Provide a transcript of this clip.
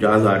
4000.